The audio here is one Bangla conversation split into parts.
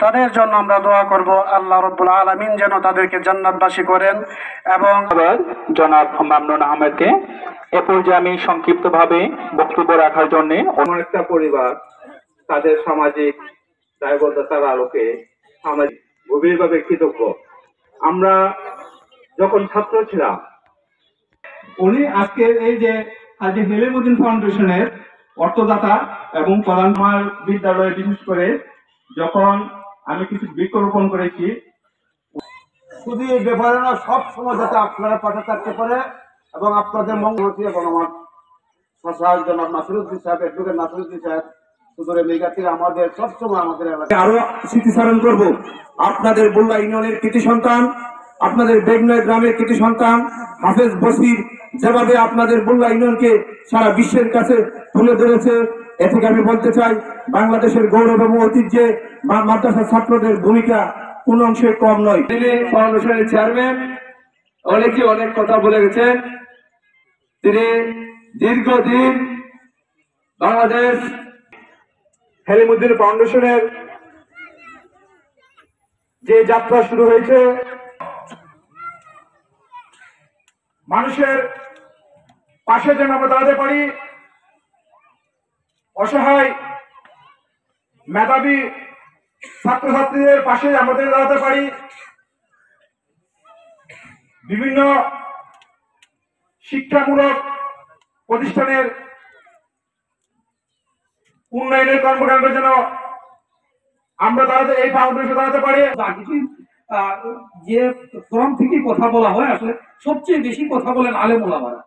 তাদের জন্য আমরা দোয়া করব আল্লাহ রাব্বুল আলামিন যেন তাদেরকে জান্নাতবাসী করেন। এবং জনাব মামনুন আহমেদকে এ পর্যায়ে আমি সংক্ষিপ্তভাবে বক্তব্য রাখার জন্য একটা পরিবার তাদের সামাজিক দায়বদ্ধতার আলোকে সামাজিক গভীরভাবে কৃতজ্ঞ। আমরা যখন ছাত্র ছিলাম, উনি আজকের এই যে হাজী হেলিমুদ্দিন ফাউন্ডেশনের অর্থদাতা এবং প্রধান বিদ্যালয়ে বিশেষ করে যখন আমি কিছু বৃক্ষরোপণ করেছি, শুধু এই ব্যাপারে না, সব সময় যাতে আপনারা পাশে থাকতে পারে এবং আপনাদের মঙ্গল এবং আমার জনাব নাসিরুদ্দিন সাহেব, অ্যাডভোকেট নাসিরুদ্দিন সাহেব সুদূরে মেঘাতে আমাদের সবসময় আমাদের এলাকায় আরো স্মৃতিচারণ করবো। আপনাদের বুল্লা ইউনিয়নের কৃতি সন্তান, আপনাদের বেগনয় গ্রামের কৃতি সন্তান হাফেজ বসির যেভাবে আপনাদের বুল্লা ইউনিয়নকে সারা বিশ্বের কাছে তুলে ধরেছে, এ থেকে আমি বলতে চাই বাংলাদেশের গৌরব এবং ঐতিহ্যে মাদ্রাসা ছাত্রদের ভূমিকা কোন অংশে কম নয়। তিনি ফাউন্ডেশনের চেয়ারম্যান, অনেক কথা বলে গেছেন। তিনি দীর্ঘদিন বাংলাদেশ হেলিমুদ্দিন ফাউন্ডেশনের যে যাত্রা শুরু হয়েছে, মানুষের পাশে যেন আমরা দাঁড়াতে পারি, অসহায় মেধাবী ছাত্রছাত্রীদের পাশে আমাদের দাঁড়াতে পারি, বিভিন্ন শিক্ষামূলক প্রতিষ্ঠানের উন্নয়নের কর্মকাণ্ড যেন আমরা দাঁড়াতে, এই ফাউন্ডেশন দাঁড়াতে পারি। যে ফোরাম থেকে কথা বলা হয়, আসলে সবচেয়ে বেশি কথা বলেন আলেম ওলামারা,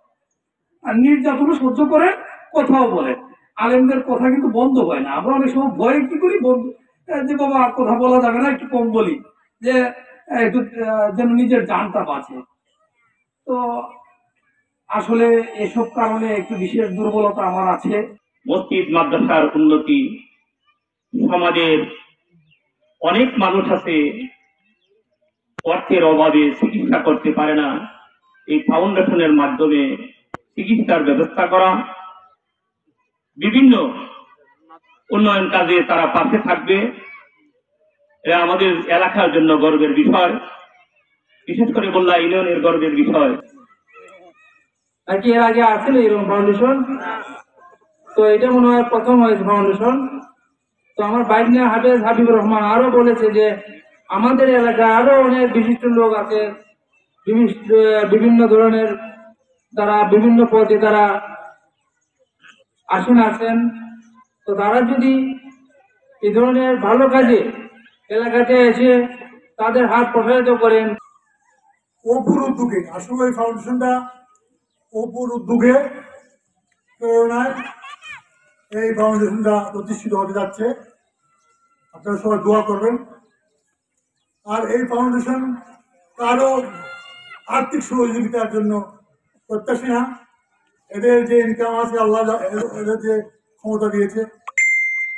আর নির্যাতনও সহ্য করে কথাও বলেন। আলেমদের কথা কিন্তু বন্ধ হয় না। আমরা অনেক সময় ভয়ে কি করি, যে বাবা কথা বলা যাবে না, একটু কম বলি, যে একটু যেন নিজের জানটা বাঁচে। তো আসলে এসব কারণে একটু বিশেষ দুর্বলতা আমার আছে। মসজিদ মাদ্রাসার উন্নতি, সমাজের অনেক মানুষ আছে অর্থের অভাবে চিকিৎসা করতে পারে না, এই ফাউন্ডেশনের মাধ্যমে চিকিৎসার ব্যবস্থা করা, বিভিন্ন উন্নয়ন কাজে তারা পাশে থাকবে। এটা আমাদের এলাকার জন্য গর্বের বিষয়, বিশেষ করে বললা ইউনিয়নের গর্বের বিষয়। নাকি এর আগে আছিল এরকম ফাউন্ডেশন? তো এটা মনে হয় প্রথম হয়েছে ফাউন্ডেশন। তো আমার বাইক হাফেজ হাবিবুর রহমান আরো বলেছে যে আমাদের এলাকায় আরো অনেক বিশিষ্ট লোক আছে, বিভিন্ন ধরনের, তারা বিভিন্ন পদে তারা আসীন আছেন। তো তারা যদি এই ধরনের ভালো কাজে এলাকাতে এসে তাদের হাত প্রসারিত করেন। অপুর উদ্যোগে, আসলে এই ফাউন্ডেশনটা অপুর উদ্যোগে প্রেরণায় এই ফাউন্ডেশনটা প্রতিষ্ঠিত হতে যাচ্ছে। আপনারা সবাই দোয়া করবেন। আর এই ফাউন্ডেশন কারো আর্থিক সহযোগিতার জন্য প্রত্যাশী না। এদের যে ইনকাম আছে, আল্লাহ এদের যে ক্ষমতা দিয়েছে।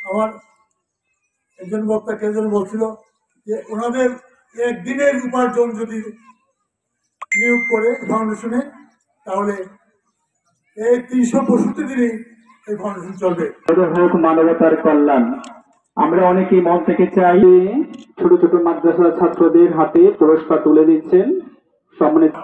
আমার একজন বক্তা কেজন বলছিল যে ওনাদের একদিনের উপার্জন যদি নিয়োগ করে ফাউন্ডেশনে, তাহলে এই 365 দিনই এই ফাউন্ডেশন চলবে। হোক মানবতার কল্যাণ। আমরা অনেকেই মন থেকে চাই। ছোট ছোট মাদ্রাসা ছাত্রদের হাতে পুরস্কার তুলে দিচ্ছেন সম্মানিত